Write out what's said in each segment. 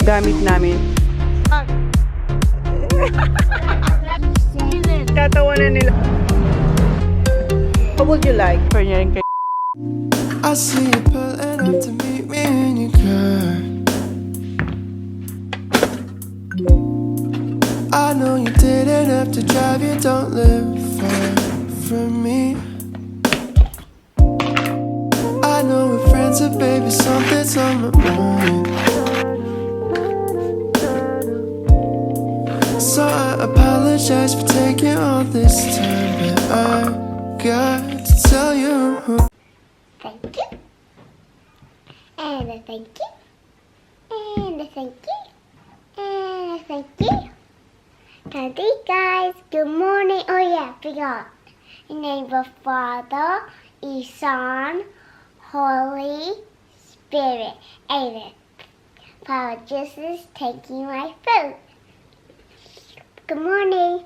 Gamit namin. Tatawanan nila. What would you like for your cake? I see you pulling up to meet me in your car. I know you didn't have to drive, you don't live far from me. I know we're friends, but baby, something's on my mind. So I apologize for taking all this time, but I got to tell you. Thank you. And a thank you. And a thank you. And a thank you. Daddy, guys, good morning. Oh yeah, forgot. In the name of Father, Son, Holy Spirit. Amen. Father Jesus taking my food. Good morning.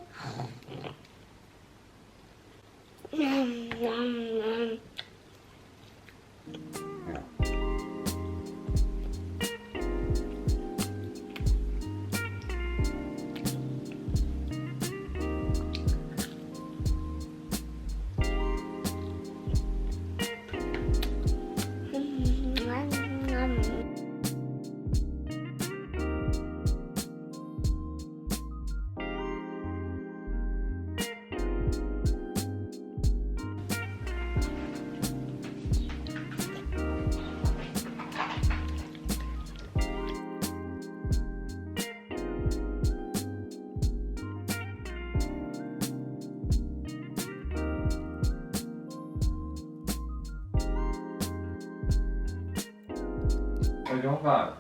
What are you doing, Bob?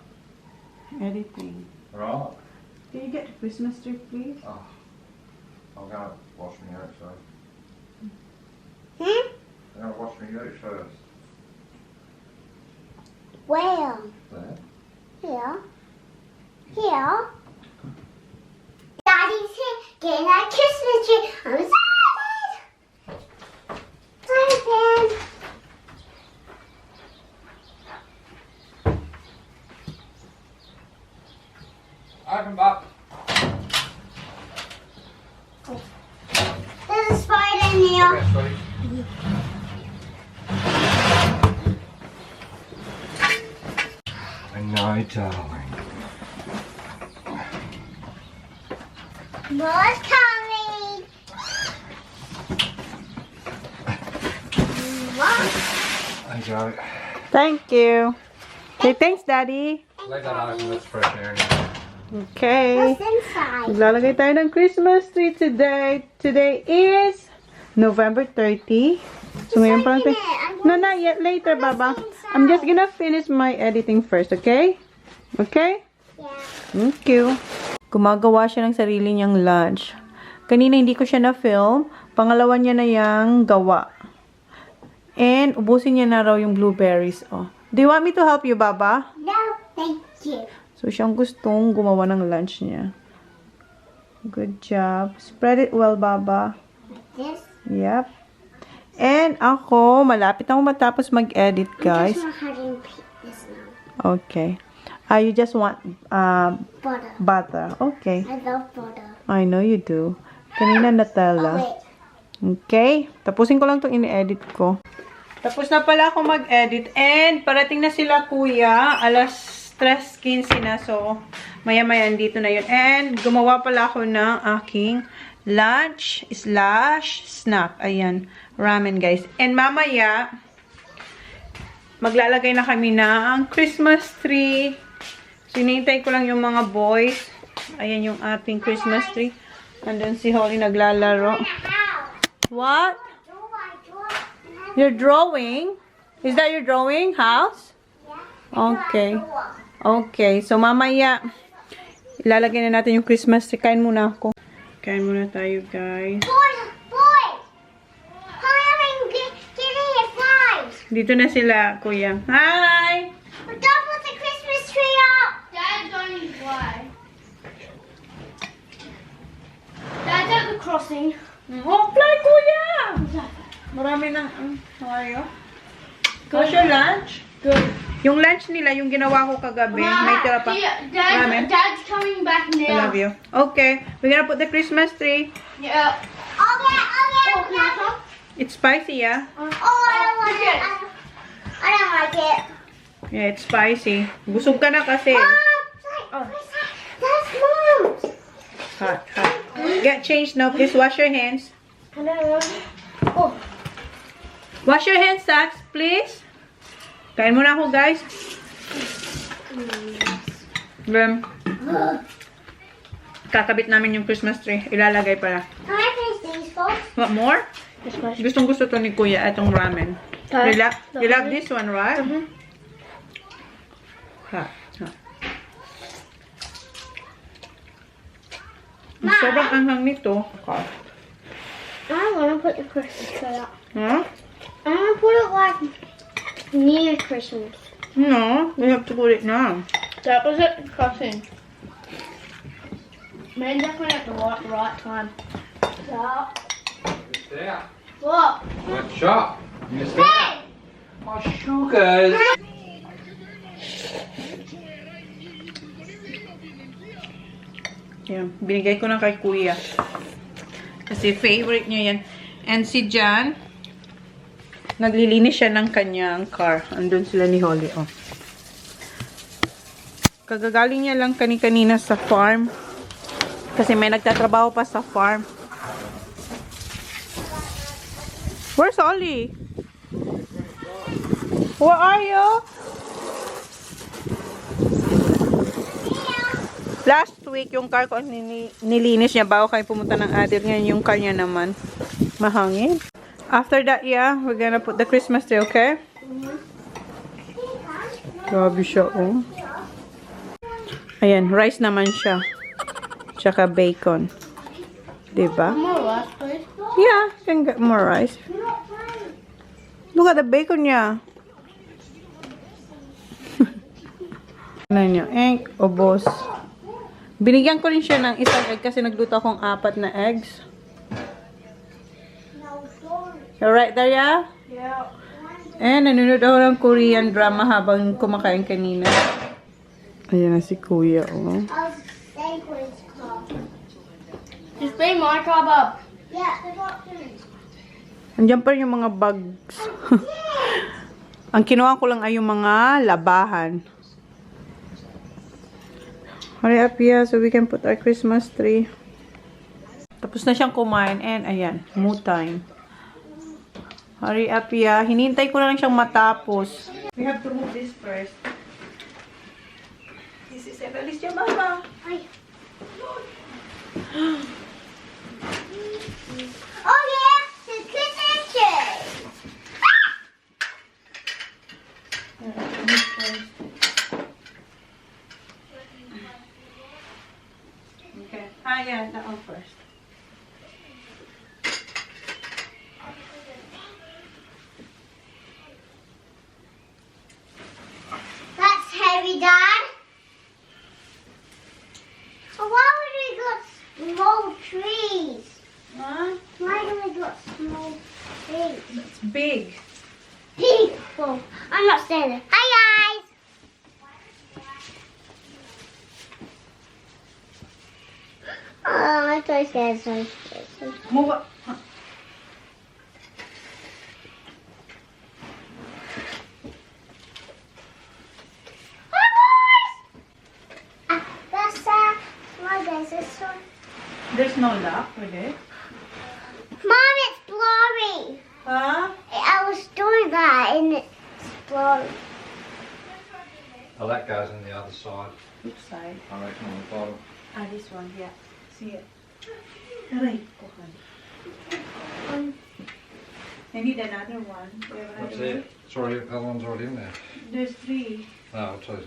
Editing. Right. Can you get the Christmas tree, please? Oh, I'm gonna wash my hands first. Hmm? I'm gonna wash my hands first. Where? There. Here. Here. Daddy's here getting our Christmas tree. I'm excited. Excited. Open up. There's a spider in here. Yes, buddy. I know, darling. More's coming. What? I got it. Thank you. Okay, thanks, Daddy. Leave that open, that's fresh air in here. Okay. What's inside? Maglalagay tayo ng Christmas tree today. Today is November 30. So ngayon pa natin. No, not yet. Later, Baba. I'm just gonna finish my editing first, okay? Okay? Yeah. Thank you. Gumagawa siya ng sarili niyang lunch. Kanina hindi ko siya na-film. Pangalawa niya na yang gawa. And ubusin niya na raw yung blueberries. Oh. Do you want me to help you, Baba? No, thank you. So, siyang gustong gumawa ng lunch niya. Good job. Spread it well, Baba. This? Yep. And ako, malapit ako matapos mag-edit, guys. I just want to repeat this now. Okay. You just want Butter. butter. Okay. I love butter. I know you do. Kanina Oh, Nutella. wait. Okay. Tapusin ko lang itong ini-edit ko. Tapos na pala ako mag-edit. And parating na sila, kuya. Alas 3:15 na. So, maya-maya dito na yun. And gumawa pala ako ng aking lunch/snack. Ayan. Ramen, guys. And mamaya, maglalagay na kami ng Christmas tree. So, hinihintay ko lang yung mga boys. Ayan yung ating Christmas tree. Andun si Holly naglalaro. What? You're drawing? Is that your drawing? House? Okay. Okay. So, mamaya, ilalagay na natin yung Christmas tree. Kain muna ako. Kain muna tayo, guys. Boys, boys! Hurry up and get in your flies! Dito na sila, kuya. Hi! But don't put the Christmas tree up! Dad's on his way. Dad's at the crossing. Oh, fly, kuya! Marami ng, how are you? How's your lunch? Good. Yung lunch nila, yung ginawa ko kagabi, may tira pa. Ramen. Dad's coming back I now. love you. Okay, we're gonna put the Christmas tree. Yeah. Okay. Can I come? It's spicy, yeah? Oh, I don't want it. I don't like it. Yeah, it's spicy. Busog ka na kasi. Mom, that's Mom's. Hot, hot. Get changed now. Please wash your hands. Hello. Oh. Wash your hands, Sax, please. Kain muna ako, guys. Then, kakabit namin yung Christmas tree. Ilalagay pala. Can I finish these folks? What more? This way. Gustong gusto to ni Kuya, itong ramen. You love this one, right? Hot, hot. Sobrang anghang nito. I want to put the Christmas tree up. Huh? I want to put it like near Christmas. No, we have to put it now. That was at the crossing. Man, definitely at the right time. Yeah. Missed out. What? Went shop. Missed out. My sugars. Yan, binigay ko na kay Kuya. Kasi favorite niya yan. And si Jan, naglilinis siya ng kanyang car. Andun sila ni Holly, oh. Kagagaling niya lang kanina sa farm. Kasi may nagtatrabaho pa sa farm. Where's Ollie? Where are you? Last week, yung car ko nilinis niya bago kayo pumunta ng Adil. Ngayon yung car niya naman. Mahangin. After that, yeah, we're gonna put the Christmas tree, okay? Grabe siya, oh. Ayan, rice naman siya. Tsaka bacon. Diba? More rice, please. Yeah, you can get more rice. Look at the bacon niya. Ano niya? Obos. Binigyan ko rin siya ng isang egg kasi nagluto akong 4 na eggs. You right there, yeah? Yeah. And nanonood ako ng Korean drama habang kumakain kanina. Ayan na si Kuya, oh. I'll stay with his car. Just bring my car up. Yeah, they got food. Andiyan pa rin yung mga bugs. Ang kinuha ko lang ay yung mga labahan. Hurry up, yeah, so we can put our Christmas tree. Tapos na siyang kumain and ayan, mood time. Hurry up, yeah. Hinintay ko na lang siyang matapos. We have to move this first. This is Evelyn's your mama. Ay. Oh yeah, the Christmas tree. Okay. Ah, yeah, that one first. That's heavy, Dad. Oh, why would we got small trees? Huh? Why do we got small trees? It's big. People. I'm not saying it. Hi, guys. Oh, I'm so scared. Move up. Hi, boys. That's what is this one? There's no lock with it. Mom, it's blurry. Huh? I was doing that and it's blurry. Oh, that goes on the other side. Which side? I reckon on the bottom. Ah, this one, yeah. See it. Aray, kuhan. I need another one. Do you have What's another one? it? It's already, that one's already in there. There's 3. No, I'll tell you.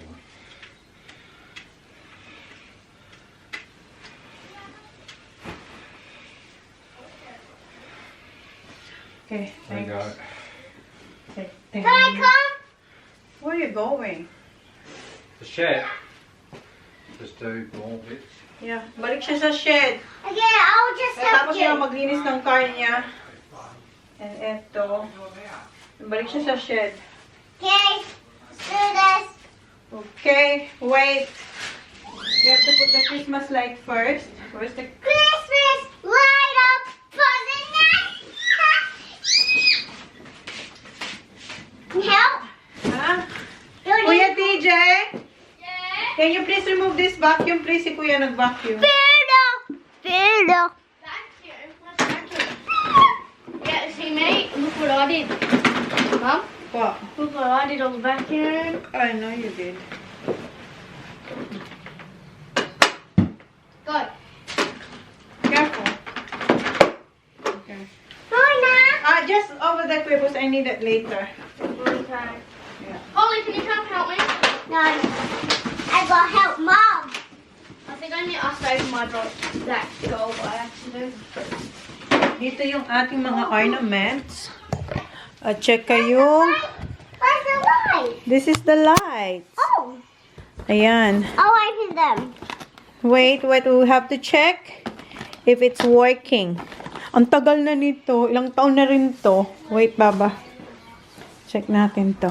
Okay, There you thanks. go. Okay, Can I come? Where are you going? The shed. Just do more bits. Yeah, balik siya sa shed. Okay, I'll just help Tapos siya you. maglinis ng car niya. And eto. Balik siya sa shed. Okay, let's do this. Okay, wait. You have to put the Christmas light first. Where's the... Christmas light up for the night. Help. Ha? Don't Kuya need- TJ? Can you please remove this vacuum? Please, si Kuya nag-vacuum. Philo. Yeah, see, mate, look what I did. Mum, What? look what I did on the vacuum. I know you did. Go. Careful. Okay. Mona. Just over there, Kuya, because I need it later. Okay. Yeah. Holly, can you come help me? No. I gotta help Mom. I think I saved my black doll by accident. Dito yung ating mga ornaments. At check yung... Where's the light? This is the light. Oh. Ayan. I'll open them. Wait, we have to check if it's working. Ang tagal na nito. Ilang taon na rin to. Wait, Baba. Check natin to.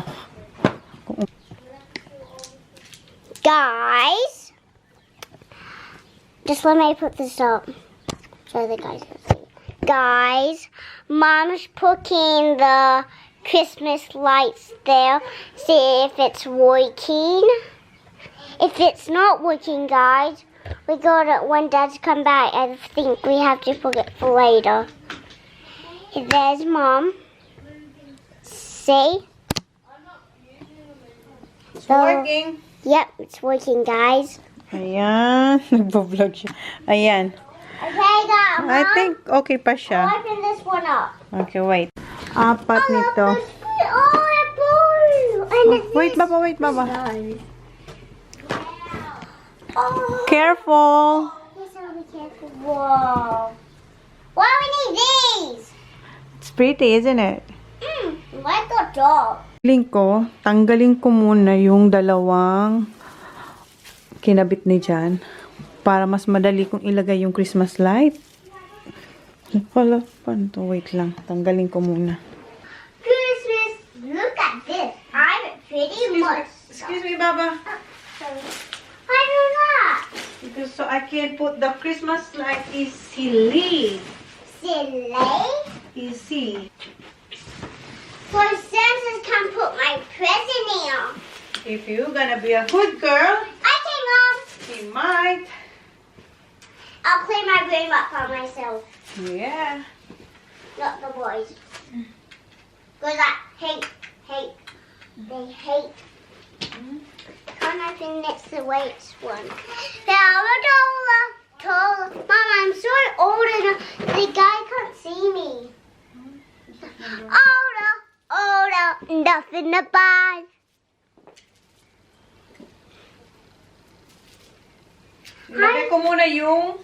Guys, just let me put this up so the guys can see. Guys, Mom's putting the Christmas lights there. See if it's working. If it's not working, guys, we got it when Dad's come back. I think we have to put it for later. There's Mom. See? It's working. Yep, it's working, guys. Ayan. Nagpo-vlog siya. Ayan. Okay, Mom. I think okay pa I'll siya. open this one up. Okay, wait. Apat nito. Oh, it's blue. And it's Wait, Baba, wait, Baba. Oh. Careful. Yes, I'll be careful. Whoa. Why we need these? It's pretty, isn't it? Like a dog. Feeling ko, tanggalin ko muna yung dalawang kinabit ni Jan para mas madali kong ilagay yung Christmas light. Wala, paano to? Wait lang. Tanggalin ko muna. Christmas, look at this. I'm pretty much. Excuse me, Baba. I do not. Because so I can put the Christmas light is silly. Silly. Easy. So Santa can put my present here. If you're gonna be a good girl, Okay, Mom. he might. I'll clean my room up by myself. Yeah. Not the boys. Because I hate. They hate. Can't I think that's the weights one? Taller. Mom, I'm so old and the guy can't see me. Older, nothing to buy. Ilagay ko muna yung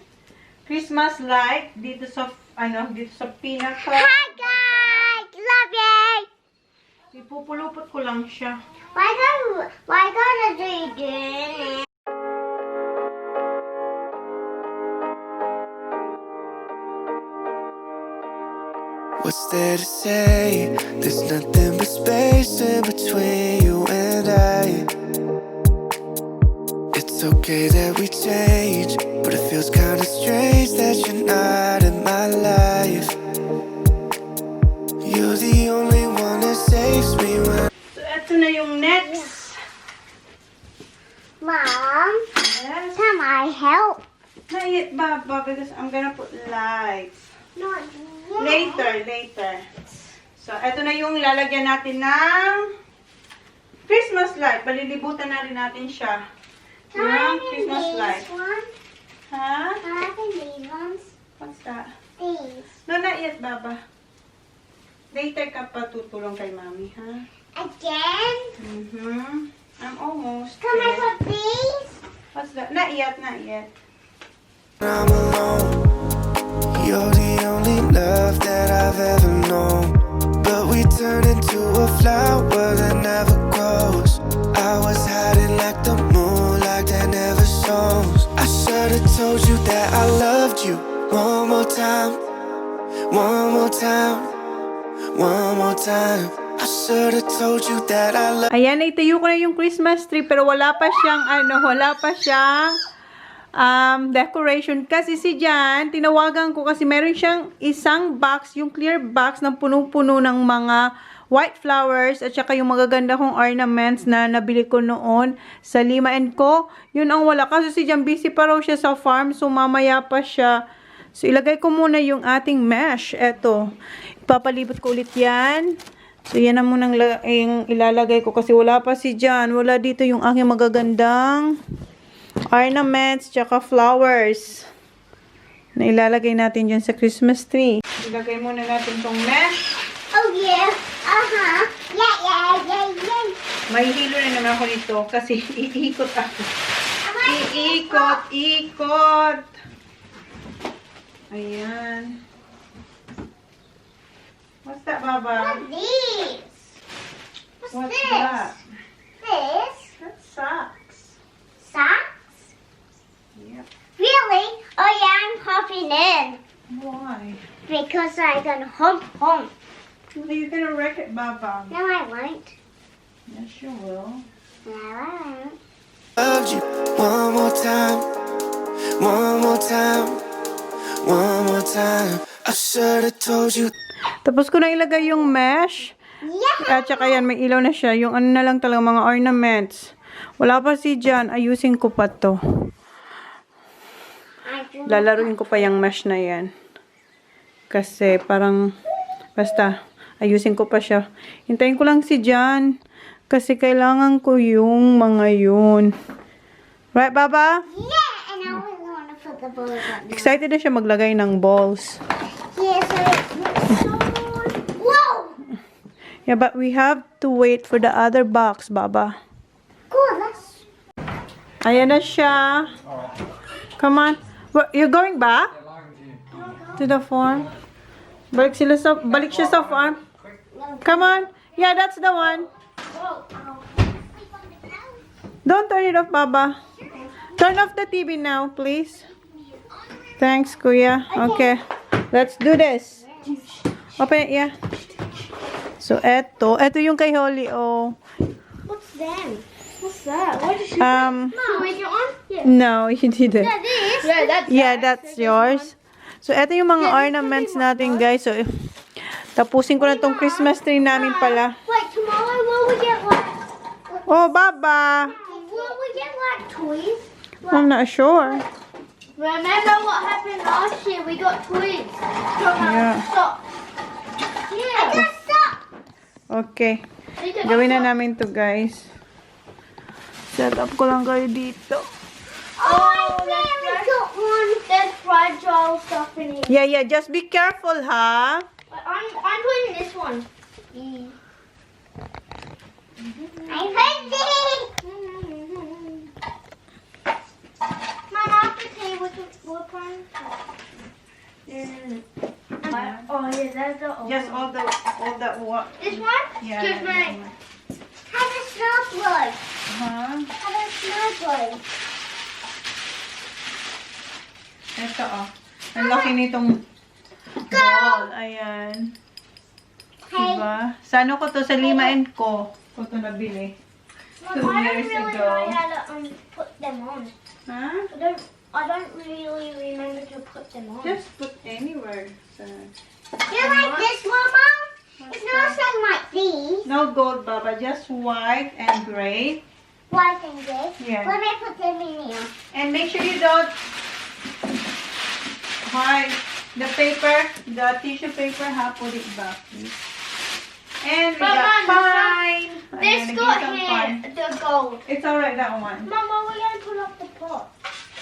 Christmas light dito sa pinaka. Hi guys, love you. Ipupulupot ko lang siya. Why gotta do you doing it? What's there to say? There's nothing but space in between you and I. It's okay that we change, but it feels kinda strange that you're not in my life. You're the only one that saves me when So, ito na yung next. Mom, Yes. can I help? Not yet, Baba, because I'm gonna put lights. Not yet. Later. So, ito na yung lalagyan natin ng Christmas light. Balilibutan na rin natin siya. Can I Yung have Christmas these light. ones? Ha? Can I have these ones? What's that? These. No, not yet, Baba. Later ka pa tutulong kay Mami, ha? Again? I'm almost Can I there. put these? What's that? Not yet, not yet. I'm alone. You're the only love that I've ever known. But we turned into a flower that never grows. I was hiding like the moonlight that never shows. I should've told you that I loved you. One more time. One more time. One more time. I should've told you that I love. Ayan, naitayo ko na yung Christmas tree, pero wala pa siyang, decoration. Kasi si Jan, tinawagan ko kasi meron siyang isang box, yung clear box na punong-puno ng mga white flowers at saka yung magaganda kong ornaments na nabili ko noon sa Lima & Co. Yun ang wala. Kasi si Jan, busy pa raw siya sa farm, so mamaya pa siya. So, ilagay ko muna yung ating mesh. Eto. Ipapalibot ko ulit yan. So, yan na munang ilalagay ko kasi wala pa si Jan. Wala dito yung aking magagandang ornaments, tsaka flowers na ilalagay natin dyan sa Christmas tree. Ilagay muna natin tong mesh. Oh, yeah. Yeah. May hilo na naman ako nito kasi iikot ako. Ikot. Ayan. What's that, Baba? What's these? What's this? that? This? That's socks. Socks? Yep. Really? Oh, yeah, I'm hopping in. Why? Because I'm gonna hop home. You're gonna wreck it, Baba. No, I won't. Yes, you will. No, I won't. Loved you one more time, one more time, one more time. I should've told you. Tapos ko na ilagay yung mesh. Yeah. At saka yan, may ilaw na siya. Yung ano na lang talaga, mga ornaments. Wala pa si Jan. Ayusin ko pa to. Lalaruin ko pa yung mesh na yan. Kasi parang, basta, ayusin ko pa siya. Hintayin ko lang si Jan. Kasi kailangan ko yung mga yun. Right, Baba? Yeah, and I was going to put the balls up now. Excited na siya maglagay ng balls. Yeah, so it's so... Whoa! Yeah, but we have to wait for the other box, Baba. Cool, that's... Ayan na siya. Come on. You're going back? To the farm? Balik siya sa farm. Come on. Yeah, that's the one. Don't turn it off, Baba. Turn off the TV now, please. Thanks, Kuya. Okay. Let's do this. Open it, yeah. So, eto yung kay Holly, oh. What's them? What's that? What did you Mom. make it on? Yeah. No, you didn't. This? Yeah, That's yours. So, eto yung mga ornaments natin, guys. So, tapusin ko na tong Christmas tree namin pala. Wait, tomorrow will we get like... Oh, Baba. Will we get like toys? I'm not sure. Remember what happened last year? We got toys. Yeah. Stop. I Yeah. got stuck. Okay. Gawin na namin to, guys. Set up ko lang kayo dito. Oh, I finally got one. There's fragile stuff in here. Yeah. Just be careful, ha? I'm putting this one. I'm ready. Mom, after tea, we're playing. Oh yeah, there's the old Just one. all the what? This one? Yeah. Excuse me. Have a snowball. Huh? Have a snowball. Ito, oh. Ang laki nitong ball. Ayan. Hey. Diba? Sa ano ko to? Sa Lima & Co. Ko to nabili. Mom, 2 I years don't really ago. know how to put them on. Ha? I don't really remember to put them on. Just put anywhere. So, You like this one, Mom? It's not something like these. no gold, Baba. Just white and gray. White and gray. Yeah. Let me put them in here. And make sure you don't hide the paper, the tissue paper, ha? Put it back, please. And we But got Mom, pine. This Ayan, got naging here, pine. the gold. It's alright, that one. Mom, are we going to put up the pot?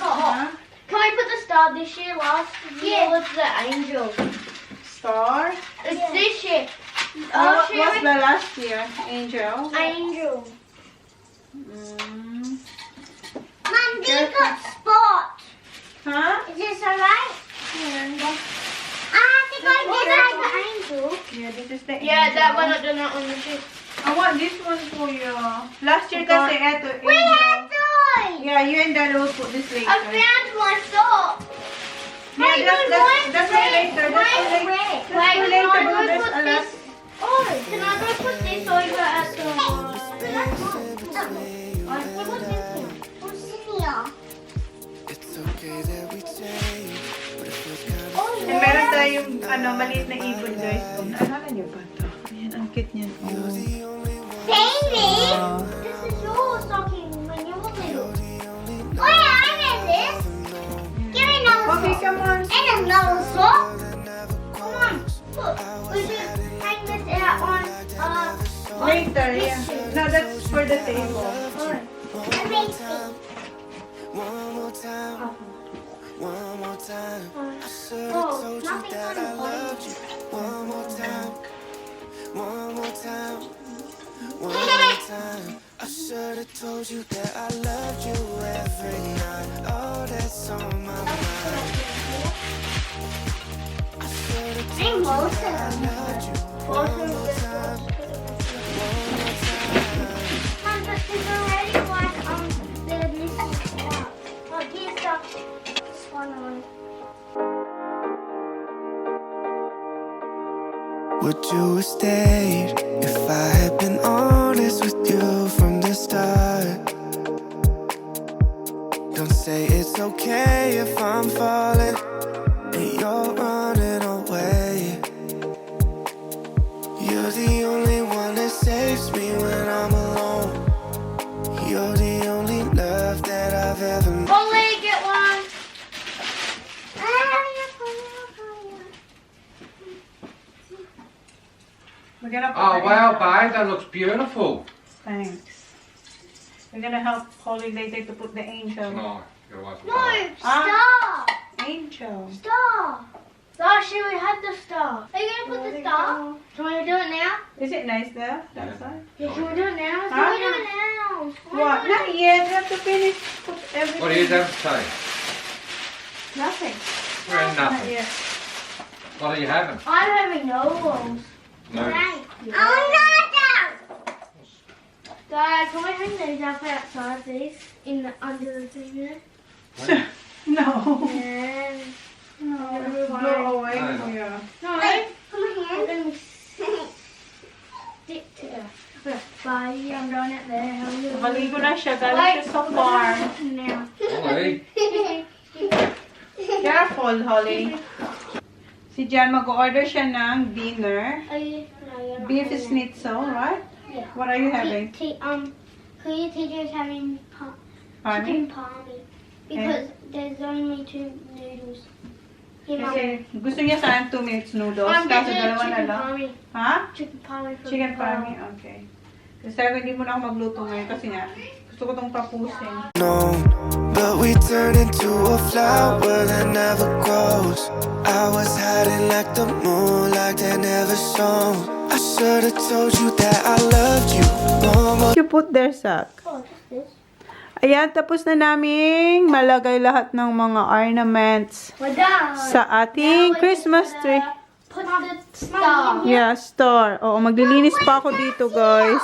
Huh? Can we put the star this year? Last year was the angel. Star. It's this year. What was the last year? Angel? Angel. Mm. Mom, they got spot. Huh? Is this alright? Yeah. I have to go get the angel. Yeah, this is the Yeah, angel. that one not done that on the ship. I want this one for you. Last year kasi eto, We angel. have toys. Yeah, you and Dad will put this later. I found my sock. Yeah, Hey, that's good one. for later. That's for Wait, later. wait. That's for later. can I Because go there's put a lot. this? Oh, can I go put this over at the... It's okay that we change, but it feels kind of And meron tayong maliit na ibon, guys. Kung naalala niyo ba ito? Ayan, ang cute niyan. Oh. the only one. Baby, this is your stocking when you were little. Oh yeah, I read this. Give me another Okay, sock. come on. And another sock. Come on, look. We should hang this out on Later, yeah. No, that's for the table. amazing. One more time, one more time. I should've Oh, told you nothing that on I the loved you. One more time, one more time, one bottom. more time. I should've told you that I loved you every night. Oh, that's on my mind. I should've I told you most that I of them. loved you. One more time, one more time. Mom, but there's already one on the missing spot. Oh, here's this one on. Would you have stayed if I had been honest with you from the start? Don't say it's okay if I'm falling and you're running away. You're the only one that saves me when I'm alone. You're the only love that I've ever known. Holly, get one. We're gonna put Oh, the wow, angel. babe, that looks beautiful. Thanks. We're gonna help Holly later to put the angel. No, get away from No, that. star! Angel. Star! Last year we had the star. Are you going to put There the we star? go. Do you want to do it now? Is it nice there? That Yeah. side? Yeah, do you want to do it now? Huh? Do it now. What? Not yet. We have to finish put everything. What do you have to say? Nothing. We're in Not nothing. yet. What are you having? I'm having noodles. No. Right. Oh, no, Dad, can we hang these up outside these? Under the thing there? No. Yeah. No. Blow away. No, no. Yeah. No, Wait, come we're here. going to stick together. Bye, I'm doing it there. Maligo na siya. Galing siya sa farm. Now. Holly, Careful, Holly. Si Jan, mag-order siya ng dinner. Are you? No, you're not. Beef having it. schnitzel, right? Yeah. What are you having? Kuya teacher is having Honey? chicken parmy because there's only 2 noodles. Hey, Mom. Kasi gusto niya sana 2 minutes noodles. I'm Kaso getting dalawa na chicken lang. parmy. Ha? Chicken parmy for Chicken the parmy? Okay. Kasi sabi ko, hindi mo na ako magluto ngayon kasi nga, gusto ko tong tapusin. No, but we turned into a flower that never grows. I was hiding like the moonlight that never shone. I should have told you that I loved you. One more You put their sack. Oh, what's this? Ayan, tapos na naming malagay lahat ng mga ornaments We're done. sa ating Christmas tree. Put the star. Yeah, store. Oo, maglilinis pa ako dito, guys.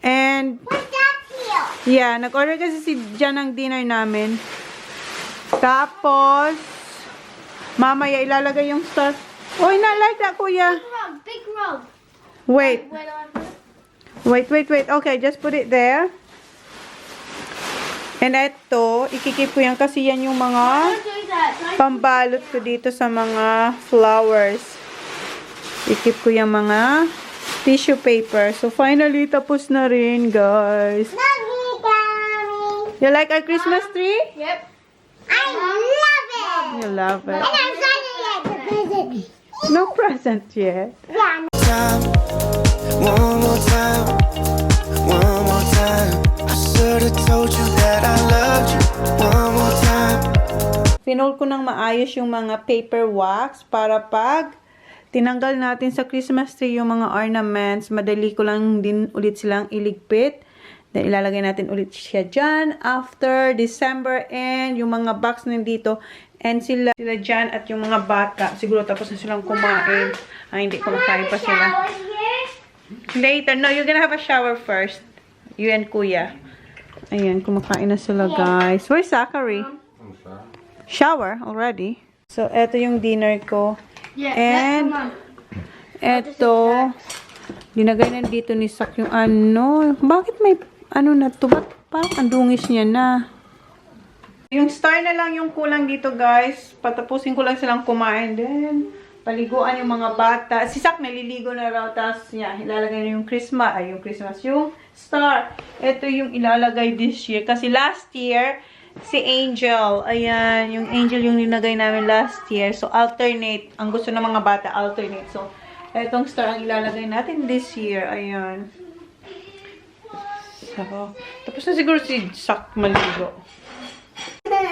And, What's that here? yeah, nag-order kasi si Jan ng dinner namin. Tapos, mamaya ilalagay yung star. Oy, not like that, kuya. Big rug. Wait, Where do I put it? wait. Okay, just put it there. And ito, ikikip ko yan kasi yan yung mga Don't do that. Don't pambalot ko dito sa mga flowers. Ikip ko yung mga tissue paper. So, finally, tapos na rin, guys. Mommy, Daddy. You like our Christmas tree? Yep. I love it. You love it. And I'm signing it the present. No present yet. Yeah. time, one more time, one more time. I should have told you that I loved you. One more time. Pinold ko ng maayos yung mga paper wax para pag Tinanggal natin sa Christmas tree yung mga ornaments. Madali ko lang din ulit silang iligpit. Then, ilalagay natin ulit siya dyan after December, and yung mga box nandito, and sila dyan at yung mga bata. Siguro tapos na silang kumain. Hindi, kumakain pa sila. Later. No, you're gonna have a shower first. You and Kuya. Ayan, kumakain na sila, guys. Where's Zachary? Shower already. So, eto yung dinner ko. And, eto, dinagay na dito ni Sak yung ano. Bakit may, ano na to? Ba't parang ang dungis niya na? Yung star na lang yung kulang dito, guys. Patapusin ko lang silang kumain. Then, paliguan yung mga bata. Si Sak naliligo na raw. Tapos, ilalagay na yung Christmas. Ay, yung Christmas. Yung star. Ito yung ilalagay this year. Kasi last year, si Angel. Ayan, yung Angel yung linagay namin last year. So, alternate. Ang gusto ng mga bata, alternate. So, etong star ang ilalagay natin this year. Ayan. So, tapos na siguro si Sak maligo.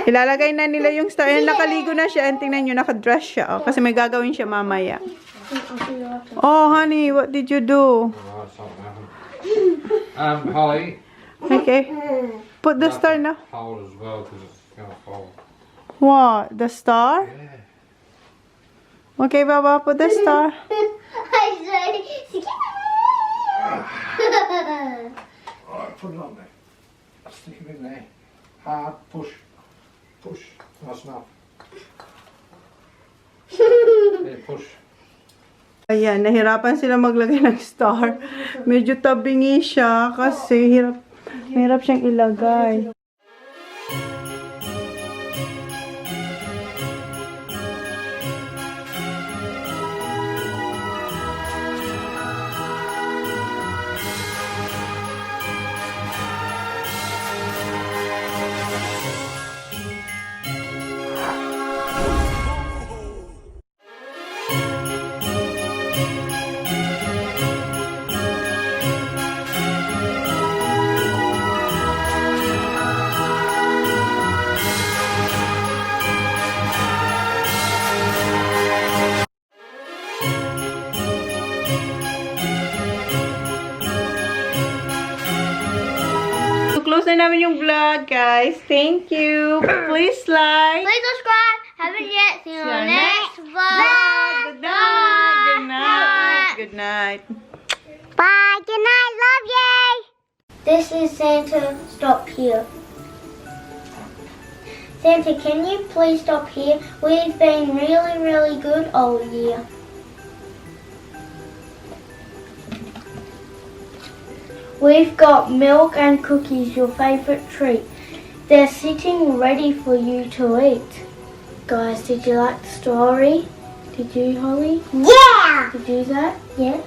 Ilalagay na nila yung star. Ayan, nakaligo na siya. And tingnan nyo, nakadress siya. Oh, kasi may gagawin siya mamaya. Oh, honey, what did you do? Holly. Okay. Put the star now. Hold as well because it's gonna fall. What? The star? Yeah. Okay, Baba, put the star. Alright, put it on there. Stick it in there. Hard, push. Push. Nice enough. Yeah, push. Ayan, nahirapan sila maglagay ng star. Medyo tabingi siya kasi hirap siyang ilagay. Close na namin yung vlog, guys. Thank you. Please like. Please subscribe. Haven't yet. See you on the next vlog. Good night. Good night. Good night. Bye. Good night. Love you. This is Santa. Stop here. Santa, can you please stop here? We've been really, really good all year. We've got milk and cookies, your favourite treat. They're sitting ready for you to eat. Guys, did you like the story? Did you, Holly? Yeah! Did you do that? Yeah?